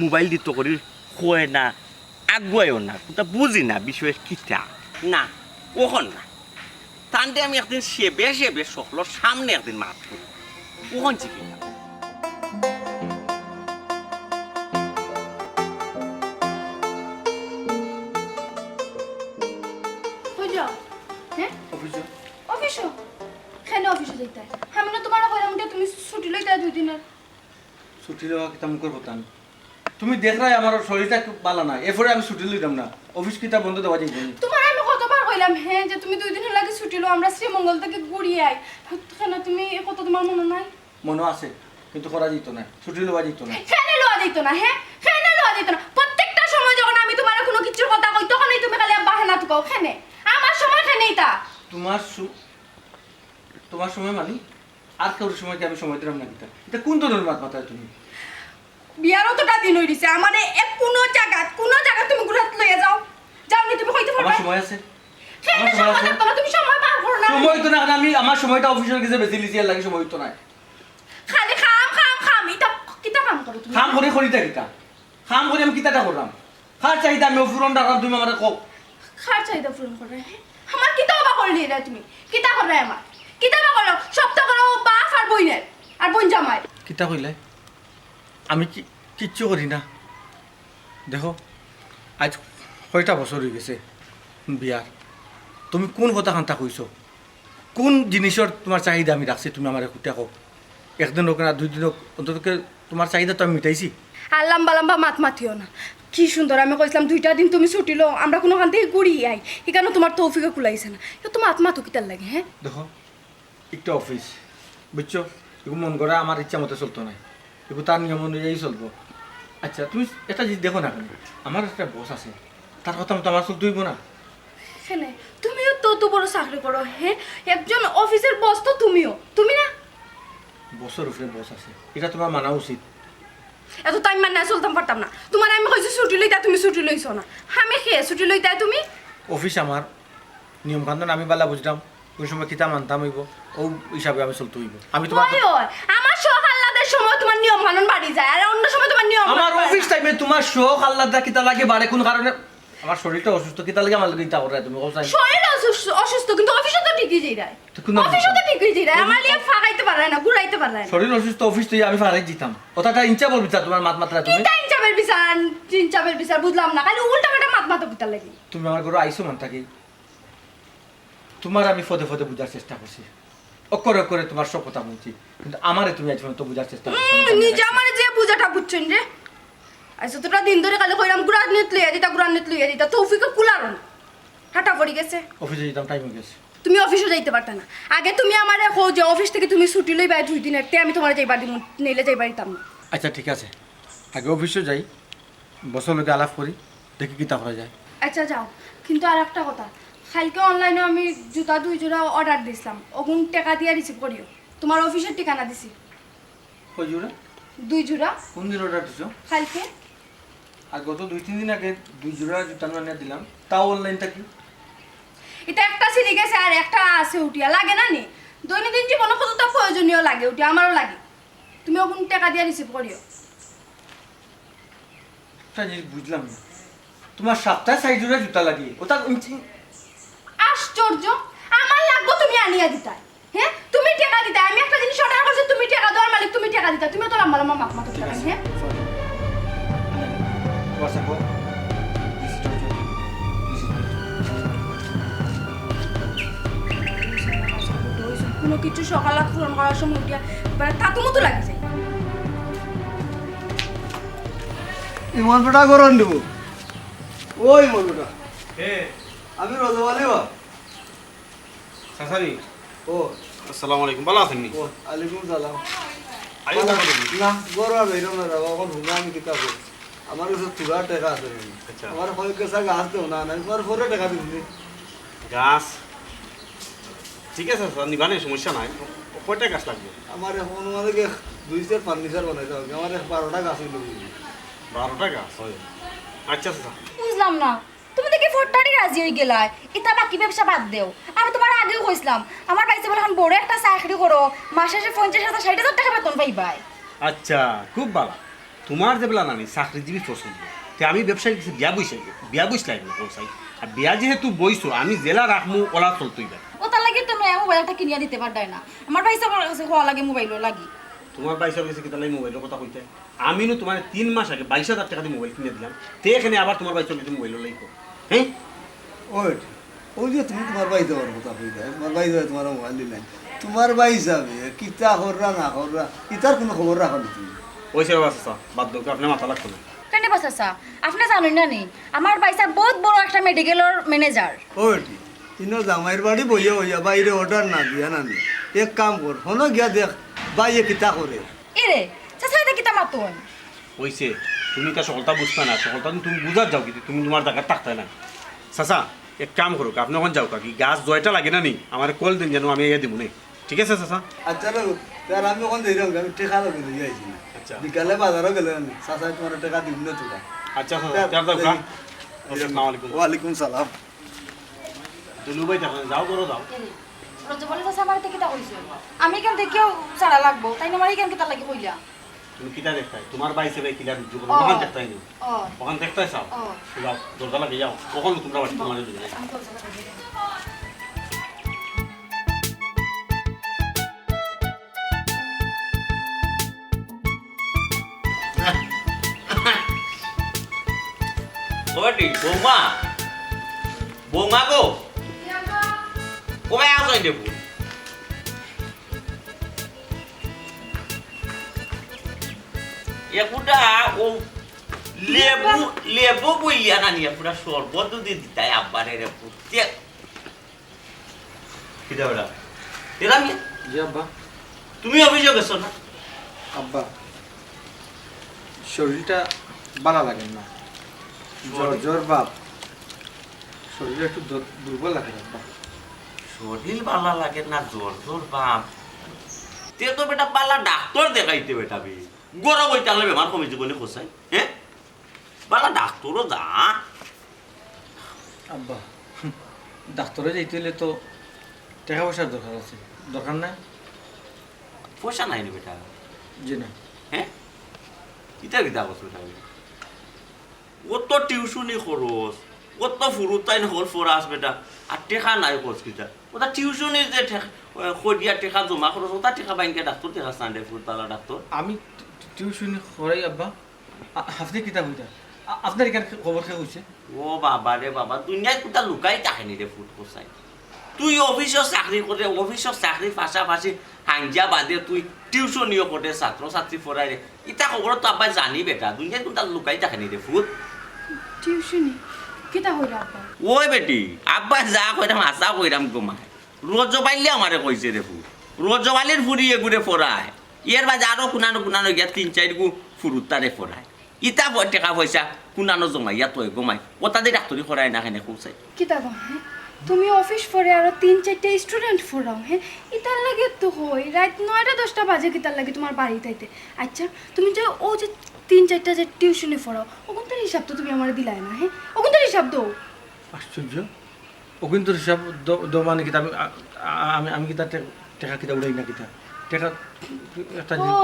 মোবাইল দিত করি কয় না আগুয়াইও না কোনটা বুঝি না বিষয়ের কিতা না ওখন না তান্ডে আমি একদিন সেবে সকলের সামনে একদিন মাত করি ওখন চিকি না কই যাও হ্যাঁ অফিসে অফিসে কেন অফিসে যাইতে আমি না তোমার কইলাম যে তুমি ছুটি লইতে 2 দিনের ছুটি দেওয়া কিতা মুখের কথা না। তুমি দেখলাই আমার শরীরটা খুব ভালো না এরপরে আমি ছুটি লইতাম না অফিস কিতা বন্ধ দেওয়া যাইব না। তোমার আমি কতবার কইলাম হ্যাঁ যে তুমি 2 দিনের লাগি ছুটি লো আমরা শ্রীমঙ্গল থেকে ঘুরিয়ে আই কেন তুমি এ কথা তোমার মনে নাই মনে আছে কিন্তু করা যেত না ছুটি লওয়া যেত না কেন লওয়া দিত না হ্যাঁ কেন লওয়া দিত না প্রত্যেকটা সময় যখন আমি তোমার কোনো কিছুর কথা কই তখনই তুমি খালি বাহানা তো কও কেন আমার সময় কেনই তা তোমার সময় মানি আর কারোর সময় কি আমি সময় দিলাম না কিতা এটা কোন ধরনের মাথায় তুমি বিয়ারও তো দিন হই দিছে আমারে এক কোনো জায়গা তুমি ঘুরাত লইয়া যাও যাওনি তুমি কইতে পারবা আমার সময় আছে কেন আমার সময় সময় আছে থাকতো না তুমি সময় পার করো না সময় তো না আমি আমার সময়টা অফিসের কাছে বেশি লিছি আর লাগে সময় তো নাই খালি খাম এটা কিটা কাম করো তুমি খাম করে করিতা কিতা খাম করে আমি কিতাটা করলাম খার চাহিদা আমি অফুরন রাখলাম তুমি আমার কক খার চাইদা পূরণ করে আমার কিটা বা করলি রে তুমি কিটা করে আমার কিটা বা করো সপ্তাহ করো বাপ আর বইনের আর বোন জামাই কিতা কইলে আমি কিচ্ছু করি না দেখো আজ কয়টা বছর হয়ে গেছে বিয়ার তুমি কোন কথা খান্তা কইছো কোন জিনিসের তোমার চাহিদা আমি রাখছি তুমি আমার কুটিয়া কও একদিন হোক না 2 দিন হোক অন্ততকে তোমার চাহিদা তো আমি মিটাইছি আর লম্বা মাত মাতিও না কি সুন্দর আমি কইছিলাম 2টা দিন তুমি ছুটি লো আমরা কোনো খান থেকে ঘুরি আই এখানে তোমার তৌফিকে কুলাইছে না তোমার আত্মা তো কিতার লাগে হ্যাঁ দেখো একটা অফিস বুঝছো এগুলো মন করা আমার ইচ্ছা মতো চলতো না এগুলো তার নিয়ম অনুযায়ী চলবো আচ্ছা তুমি একটা জিনিস দেখো না কেন আমার একটা বস আছে তার কথা মতো আমার চলতে হইব না হ্যাঁ তুমিও তো বড় চাকরি করো হ্যাঁ একজন অফিসের বস তো তুমি না বছর উপরে বস আছে এটা তোমার মানা উচিত এত টাইম মানে চলতাম পারতাম না তোমার আমি কইছি ছুটি লইতা তুমি ছুটি লইছো না আমি খেয়ে ছুটি লইতা তুমি অফিস আমার নিয়ম কানুন আমি বালা বুঝতাম ওই সময় কিতা মানতাম হইব ও হিসাবে আমি চলতে হইব আমি তোমার হয় আমার শখ আহ্লাদের সময় তোমার নিয়ম কানুন বাড়ি যায় আর অন্য সময় তোমার নিয়ম আমার অফিস টাইমে তোমার শখ আল্লাহটা কিতা লাগে বাড়ে কোন কারণে আমার শরীরটা অসুস্থ কিতা লাগে আমার লাগে ইতা করে তুমি কোথায় শরীর অসুস্থ কিন্তু অফিসে তো ঠিকই যাই রায় অফিসে তো ঠিকই যাই রায় আমার লিয়ে ফাগাইতে পারে না ঘুরাইতে পারে না শরীর অসুস্থ অফিস থেকে আমি ফারাই দিতাম কথাটা ইচ্ছা বলবি তোমার মাত মাত্রা তুমি কিটা ইনচাবের বিচার বুঝলাম না খালি উল্টা পাল্টা মাত পিতার লাগি তুমি আমার ঘরে আইসো মান থাকি তোমার আমি ফদে বুঝার চেষ্টা করছি অক্ষরে অক্ষরে তোমার সব কথা বলছি কিন্তু আমারে তুমি আজ পর্যন্ত বুঝার চেষ্টা করছো নিজে আমার যে বুঝাটা বুঝছেন রে আচ্ছা তোরা দিন ধরে কালে কইরাম গুড়াত নিত লইয়া দিতা তৌফিকে কুলারন হাঁটা পড়ি গেছে অফিসে যেতাম টাইম হয়ে গেছে তুমি অফিসে যাইতে পারতা না আগে তুমি আমারে কো যে অফিস থেকে তুমি ছুটি লইবা 2 দিনের তে আমি তোমার যাইবার দিন নেইলে যাইবার দিতাম না আচ্ছা ঠিক আছে আগে অফিসে যাই বছরলৈকে আলাপ করি দেখি কিতা করা যায়। আচ্ছা যাও, কিন্তু আর একটা কথা, কালকে অনলাইনে আমি জুতা 2 জোড়া অর্ডার দিছিলাম, ওগুন টাকা দিয়ে রিসিভ করিও। তোমার অফিসের ঠিকানা দিছি। কই জোড়া? 2 জোড়া কোন দিন অর্ডার দিছো? কালকে। আর গত 2-3 দিন আগে 2 জোড়া জুতা আনিয়ে দিলাম, তাও অনলাইনটা কি? এটা একটা সিলি গেছে আর একটা আছে উঠিয়া, লাগে না নি? দৈনন্দিন জীবনে কতটা প্রয়োজনীয় লাগে, উঠিয়া আমারও লাগে। তুমি ওগুন টাকা দিয়ে রিসিভ করিও। একটা জিনিস বুঝলাম না, তোমার সপ্তাহে 4 জোড়া জুতা লাগে, ওটা আশ্চর্য, আমার লাগবো তুমি আনিয়া দিতা। হ্যাঁ, তুমি টাকা দিতা, আমি একটা জিনিস অর্ডার করছি, তুমি টাকা দেওয়ার মালিক, তুমি টাকা দিতা, তুমি তো লম্বা লম্বা মাপ মাপ ঠিক করতে আছে, হ্যাঁ। sorry. WhatsApp কর। কোনো কিছু সকালে পূরণ করার সময় উঠিয়া তাতু মতো লাগে যায়। ইমনটা গরম দিব। ওই ইমনটা আমি রজওয়ালি বা। সাসানি ও আসসালামু আলাইকুম, ভালো আছেন নি? ও আলাইকুম সালাম। আইও না বলি। না গরম বেরো না যাবো, এখন ঘুমা আমি কিতা করি। আমার কাছে তুরা টাকা আছে। আচ্ছা। আমার কয়েক কেসা গাছ দেও না, তোমার পরে টাকা দিবি। গাছ ঠিক আছে স্যার, নিবানে সমস্যা নাই। কয়টা গাছ লাগবে? আমার এখন আমাদেরকে 2 সেট ফার্নিচার বানাইতে হবে, আমার 12টা গাছ হইল। 12টা গাছ হয়। আচ্ছা স্যার, বুঝলাম না, তুমি দেখি ফোরটারি রাজি হয়ে গেলাই, এটা বাকি ব্যবসা বাদ দেও। আমি তোমার আগেও কইছিলাম, আমার বাইসে বলে এখন বড় একটা চাকরি করো, মাসে 50,000-60,000 টাকা বেতন পাইবাই। আচ্ছা খুব ভালো। তোমার যে বেলা নানি চাকরিজীবী পছন্দ, তে আমি ব্যবসায়ী কিছু বিয়া বইসলাই না পৌঁছাই। আর বিয়া যেহেতু বইছো, আমি জেলা রাখমু ওলা চলতই না। ও তার লাগি তুমি মোবাইলটা কিনিয়া দিতে পারদাই না। আমার বাইসে কাছে হওয়া লাগে মোবাইলও লাগি। তোমার বাইশের কাছে কি তাহলে মোবাইলের কথা কইতে? আমি নো তোমার 3 মাস আগে 22,000 টাকা দিয়ে মোবাইল কিনে দিলাম, তে এখানে আবার তোমার বাইশের কাছে মোবাইল লাইকো। হ্যাঁ ওই ওই যে তুমি তোমার বাই দেওয়ার কথা কইতে, তোমার বাই দেওয়া তোমার মোবাইল দিলেন, তোমার বাই যাবে কিতা কররা না কররা ইতার কোনো খবর রাখো না তুমি। ওই সে বাবা বাদ দাও, আপনার মাথা লাগতো না। কেন বাসা আপনি জানেন না নি, আমার বাইসা বহুত বড় একটা মেডিকেলের ম্যানেজার। ওইটি ইনো জামাইয়ের বাড়ি বইয়া হইয়া বাইরে অর্ডার না দিয়া না নি, এক কাম কর হনো গিয়া দেখ বাইয়ে কিতা করে। এরে চাচা এটা কিতা মাতুন? ওইছে তুমি তার সকলটা বুঝতে না, সকলটা তুমি বুঝার যাও কিন্তু তুমি তোমার জায়গায় থাকতে না। চাচা এক কাম করুক, আপনি ওখানে যাও কি গাছ জয়টা লাগে না নি, আমার কল দিন যেন আমি ইয়ে দিব নি। ঠিক আছে চাচা? আচ্ছা রে তার আমি ওখান দিয়ে আমি টেকা লগে লইয়া আইছি না। আচ্ছা বিকালে বাজারও গেলে আমি চাচা তোমার টাকা দিব না তোরা। আচ্ছা চাচা তার দাও কা। আসসালামু আলাইকুম। ওয়ালাইকুম সালাম। দুলু ভাই দেখেন যাও করো যাও। রজবলে চাচা আমার থেকে কিতা কইছে? আমি কেন দেখিও ছাড়া লাগবো, তাই না আমার কেন কিতা লাগি কইলা? তুমি কিটা দেখতাই তোমার বাইসে ভাই কিলা রুজু করো, ও। ওখান দেখতাই নি, ও ওখান দেখতাই চাও। ও যাও দরজা লাগে যাও, কখন তোমরা বাড়ি তোমার দিবে। আমি তো চাচা কইছি। ওটি বৌমা, বৌমা গো কোথায় আসো দেবো? এপুটা ও লেবু লেবু বইলিয়া না নিয়ে পুরা শরবত দিয়ে দিতাই আব্বারে রে পুতে কিটা ওটা এরা জি আব্বা। তুমি অভিযোগ গেছো না? আব্বা শরীরটা ভালো লাগে না, জ্বর জ্বর বাপ, শরীরটা একটু দুর্বল লাগে আব্বা। শরীর ভালো লাগে না, জ্বর জ্বর বাপ, তে তো বেটা পালা ডাক্তার দেখাইতে বেটা বে গরম হইতে হলে বেমার কমে জীবনে খোঁচাই। হ্যাঁ পালা ডাক্তারও যা। আব্বা ডাক্তারে যাইতে হলে তো টাকা পয়সার দরকার আছে, দরকার নাই? পয়সা নাই নি বেটা। জি না। হ্যাঁ কিতা কিতা করছো বেটা? ও তো টিউশনি খরচ, ও তো ফুরুতাই নহল ফরাস বেটা, আর টেকা নাই খরচ কিতা ওটা টিউশনির যে খদিয়া টেকা জমা খরচ ওটা টেকা বাইনকে ডাক্তার টেকা চান্দে ফুরতালা ডাক্তার। আমি টিউশন করাই আব্বা। আপনি কিতা কইতা? আপনার এখানে খবর খেয়ে হয়েছে? ও বাবা রে বাবা, দুনিয়ায় কোথা লুকাই তাহেনি রে ফুট কোসাই। তুই অফিসের চাকরি করে, অফিসের চাকরির পাশাপাশি হাঞ্জা বাদে তুই টিউশনিও করে ছাত্র ছাত্রী পড়াই রে, ইটা খবর তো আব্বাই জানি বেটা, দুনিয়ায় কোথা লুকাই তাহেনি রে ফুট। টিউশনি কিতা হইল আব্বা? ওই বেটি আব্বাই যা কইরাম আশা কইরাম গোমায় রোজবাইলে আমারে কইছে রে ফুট, রোজবালির ফুরিয়ে ঘুরে পড়ায়, এর মাঝে আরো কুনানো কুনানো গিয়া 3-4 গু ফুরুতারে পড়ায়। ইটা টাকা পয়সা কোনানো জমাইয়া তই গমাই ওটা দিয়ে ডাক্তারি করাই না কেনে কৌসাই কিতাব হ্যাঁ তুমি অফিস পড়ে আরো 3-4টা স্টুডেন্ট পড়াও হ্যাঁ ইতার লাগে তো হই রাত 9টা 10টা বাজে কিতার লাগে তোমার বাড়িতে আইতে আচ্ছা তুমি যে ও যে 3-4টা যে টিউশনে পড়াও ওখান থেকে হিসাব তো তুমি আমার দিলাই না হ্যাঁ ওখান থেকে হিসাব দাও আশ্চর্য ও কিন্তু হিসাব দো মানে কিতা আমি কিতা টাকা কিতা উড়াই না কিতা টাকা একটা ও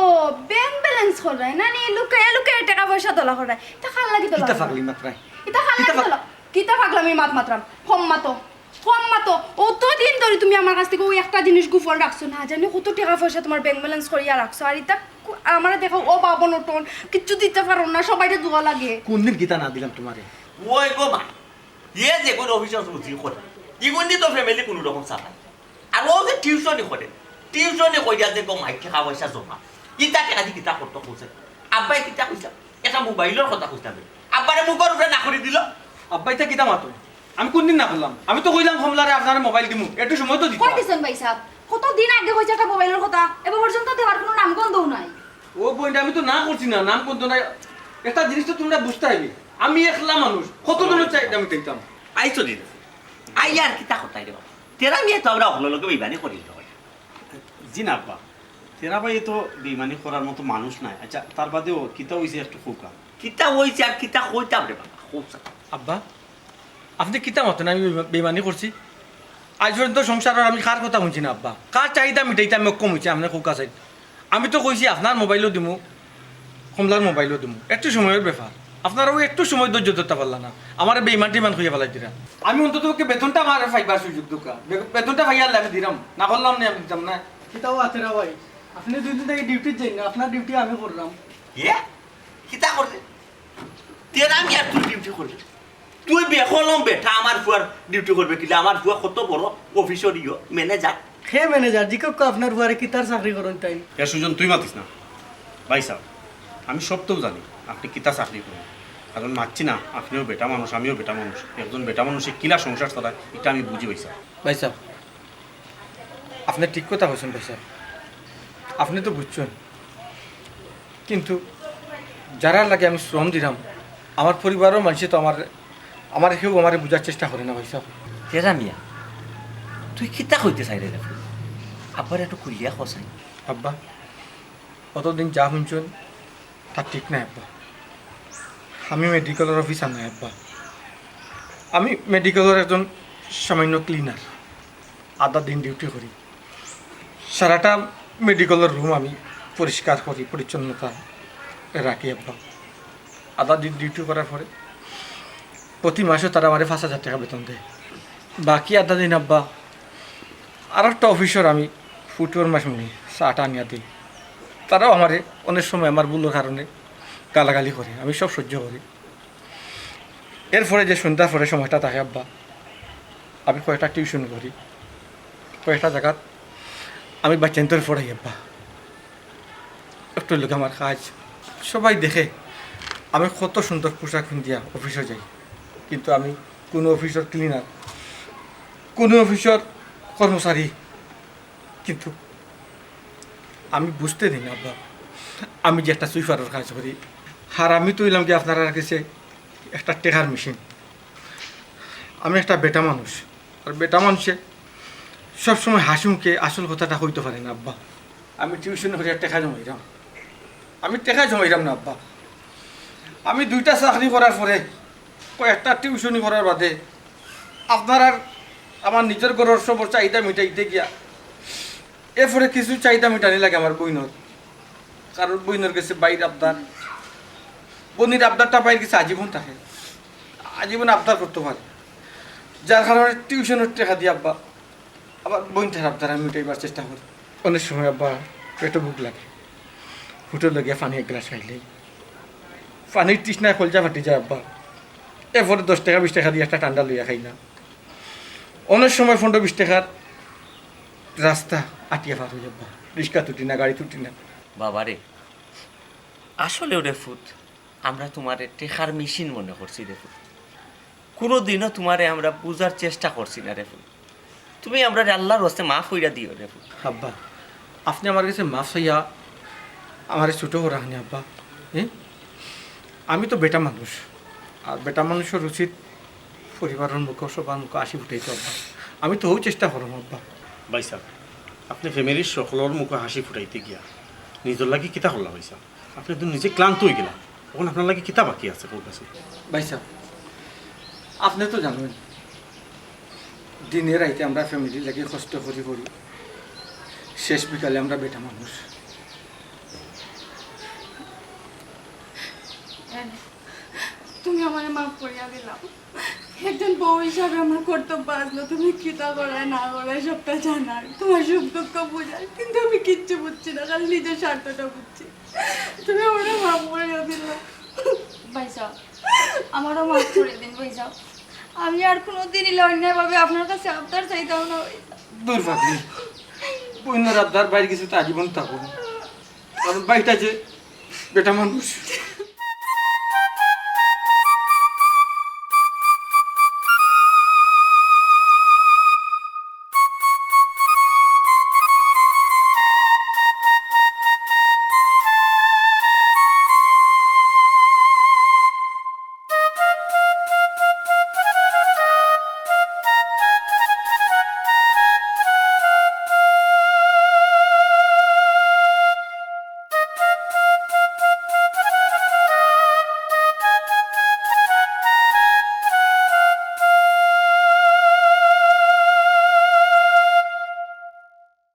ব্যাংক ব্যালেন্স করায় না নি লুকায় লুকায় টাকা পয়সা তোলা করায় তা খাল লাগি তোলা কিতা ফাগলি মাত্রায় এটা খাল লাগি তোলা কিতা ফাগলামি মাত মাত্রাম কম মাতো অত দিন ধরে তুমি আমার কাছ থেকে ওই একটা জিনিস গোপন রাখছো না জানি কত টাকা পয়সা তোমার ব্যাংক ব্যালেন্স করিয়া রাখছো আর এটা আমার দেখো ও বাবন টন কিচ্ছু দিতে পারো না সবাইকে দোয়া লাগে কোন দিন কিতা না দিলাম তোমারে ওই গমা ইয়ে যে কোনো অফিসার বুঝি করে ইগুন দি তো ফ্যামিলি কোনো রকম চালাই আর ও যে টিউশনি করে টিউশনি কইয়া যে গমাই টাকা পয়সা জমা ইটা টাকা দি কিতা করতে কইছে আব্বাই কিতা কইছে এটা মোবাইলের কথা কইছে আব্বারে মুখের উপরে না করে দিল আব্বাইটা কিতা মাতো আমি কোন দিন না করলাম আমি তো কইলাম কমলারে আপনার মোবাইল দিমু একটু সময় তো দিতে কই দিছেন ভাই সাহেব কত দিন আগে কইছে একটা মোবাইলের কথা এবার পর্যন্ত দেওয়ার কোনো নাম গন্ধও নাই ও বইটা আমি তো না করছি না নাম কোন না একটা জিনিস তো তোমরা বুঝতে হবে আমি একলা মানুষ কত জনের চাই আমি দেখতাম আইছো দি আই আর কিতা কথাই রে বাবা তেরা মিয়া তো আমরা হলো লোকে বিবানি করি তো জি না আব্বা তেরা ভাই তো বেইমানি করার মতো মানুষ নাই আচ্ছা তার বাদেও কিতা হইছে একটু খোকা কিতা হইছে আর কিতা কইতাম রে বাবা খুব আব্বা আপনি কিতা মতেন আমি বেমানি করছি আজ পর্যন্ত সংসারের আমি কার কথা শুনছি না আব্বা কার চাহিদা মিটাইতে আমি কম হয়েছি আপনার কোকা চাই আমি তো কইছি আপনার মোবাইলও দিমু কমলার মোবাইলও দিমু একটু সময়ের ব্যাপার আপনারাও একটু সময় ধৈর্য ধরতে পারলা না আমার বেইমান টিমান খুঁজে ফেলাই দিরা আমি অন্তত বেতনটা আমার ফাইবার সুযোগ দোকা বেতনটা ফাইয়ারলে আমি দিলাম না করলাম না আমি দিতাম না কিতাও আছে রা ভাই আপনি 2 দিন থেকে ডিউটি যাই না আপনার ডিউটি আমি করলাম ইয়ে কিতা করছে তেরা মিয়া তুই ডিউটি করবি তুই বেখলম বেটা আমার ফুয়ার ডিউটি করবে কিলা আমার ফুয়া কত বড় অফিসর ইয় ম্যানেজার হে ম্যানেজার জি কক আপনার বুয়ারে কিতার চাকরি করেন তাই এ সুজন তুই মাতিস না ভাই সাহেব আমি সব তো জানি আপনি কিতা চাকরি করেন কারণ মাতছি না আপনিও বেটা মানুষ আমিও বেটা মানুষ একজন বেটা মানুষে কিলা সংসার চালায় এটা আমি বুঝি পাইছি ভাই সাহেব আপনি ঠিক কথা বলছেন ভাই সাহেব আপনি তো বুঝছেন কিন্তু যারা লাগে আমি শ্রম দিলাম আমার পরিবারও মানুষে তো আমার কেউ আমার বোঝার চেষ্টা করে না ভাই সাহেব তেরা মিয়া তুই কিতা কইতে চাই রে আবার একটু খুলিয়া খসাই আব্বা অতদিন যা শুনছেন তা ঠিক নাই আব্বা আমি মেডিকেলের অফিসার নাই আব্বা আমি মেডিকেলের একজন সামান্য ক্লিনার আধা দিন ডিউটি করি সারাটা মেডিকেলের রুম আমি পরিষ্কার করি পরিচ্ছন্নতা রাখি আব্বা আধা দিন ডিউটি করার পরে প্রতি মাসে তারা আমার 5,000 টাকা বেতন দেয় বাকি আধা দিন আব্বা আর একটা অফিসার আমি ফুটওয়ার মাস শুনি চাটা আনিয়া দিই তারাও আমারে অনেক সময় আমার ভুলের কারণে গালাগালি করে আমি সব সহ্য করি এরপরে যে সন্ধ্যার পরে সময়টা থাকে আব্বা আমি কয়েকটা টিউশন করি কয়েকটা জায়গাত আমি বাচ্চান্তর পড়াই আব্বা একটু লোক আমার কাজ সবাই দেখে আমি কত সুন্দর পোশাক পিন্ধিয়া অফিসে যাই কিন্তু আমি কোনো অফিসের ক্লিনার কোনো অফিসের কর্মচারী কিন্তু আমি বুঝতে দিই না আব্বা আমি যে একটা সুইপারের কাজ করি আর আমি তো এলাম কি আপনারা কাছে একটা টেকার মেশিন আমি একটা বেটা মানুষ আর বেটা মানুষে সবসময় হাসি মুখে আসল কথাটা হইতে পারে না আব্বা আমি টিউশন করে টেকা জমাইলাম আমি টেকা জমাইলাম না আব্বা আমি 2টা চাকরি করার পরে কয়েকটা টিউশনি করার বাদে আপনার আর আমার নিজের ঘরের সবর চাহিদা মিটাইতে গিয়া এরপরে কিছু চাহিদা মিটানি লাগে আমার বইনর কারণ বইনর গেছে বাইর আবদার বনির আবদারটা বাইর গেছে আজীবন থাকে আজীবন আবদার করতে পারে যার কারণে টিউশনের টাকা দিয়ে আব্বা আবার বইনটার আবদার আমি মিটাইবার চেষ্টা করি অনেক সময় আব্বা পেটে বুক লাগে হুটোর লাগিয়ে পানি 1 গ্লাস খাইলেই পানির তৃষ্ণায় কলজা ফাটি যায় আব্বা এরপরে 10 টাকা 20 টাকা দিয়ে একটা ঠান্ডা লইয়া খাই না অনেক সময় 15-20 টাকার রাস্তা আটিয়ে পার হয়ে যাবা রিক্সা তুটি না গাড়ি তুটি না বাবারে আসলে রে ফুট আমরা তোমারে টেকার মেশিন মনে করছি রে ফুট কোনো দিনও তোমারে আমরা বুঝার চেষ্টা করছি না রে ফুট তুমি আমরা আল্লাহর হস্তে মাফ হইয়া দিও রে ফুট আব্বা আপনি আমার কাছে মাফ হইয়া আমার ছোটো রাখনি আব্বা হ্যাঁ আমি তো বেটা মানুষ, আর বেটা মানুষের উচিত পরিবারের মুখে সবার মুখে হাসি ফুটাইতে আব্বা। আমি তো চেষ্টা করব আব্বা। ভাই সাহেব আপনি ফ্যামিলির সকলের মুখে হাসি ফুটাইতে গিয়া নিজের লাগি কিতা করলা ভাই সাহেব? আপনি তো নিজে ক্লান্ত হয়ে গেলাম, তখন আপনার লাগে কিতা বাকি আছে ওর কাছে? ভাই সাহেব, আপনি তো জানেন দিনে রাইতে আমরা ফ্যামিলি লাগে কষ্ট করি করি, শেষ বিকালে আমরা বেটা মানুষ। তুমি আমার মাফ করিয়া দিলাম। একজন বউ হিসাবে আমার কর্তব্য আসলো তুমি কিতা করায় না করায় সবটা জানার, তোমার সুখ দুঃখ বোঝার, কিন্তু আমি কিচ্ছু বুঝছি না, খালি নিজের স্বার্থটা বুঝছি। তুমি আমার মাফ করিয়া দিলাম। ভাইসা আমারও মাফ করে দিন ভাইসা। আমি আর কোনোদিন ইলে অন্যায়ভাবে আপনার কাছে আবদার চাইতাম না ভাইসা। দূর ভাবলি বন্যার আবদার বাইরে কিছু তো আজীবন থাকবো, কারণ বাড়িটা যে বেটা মানুষ।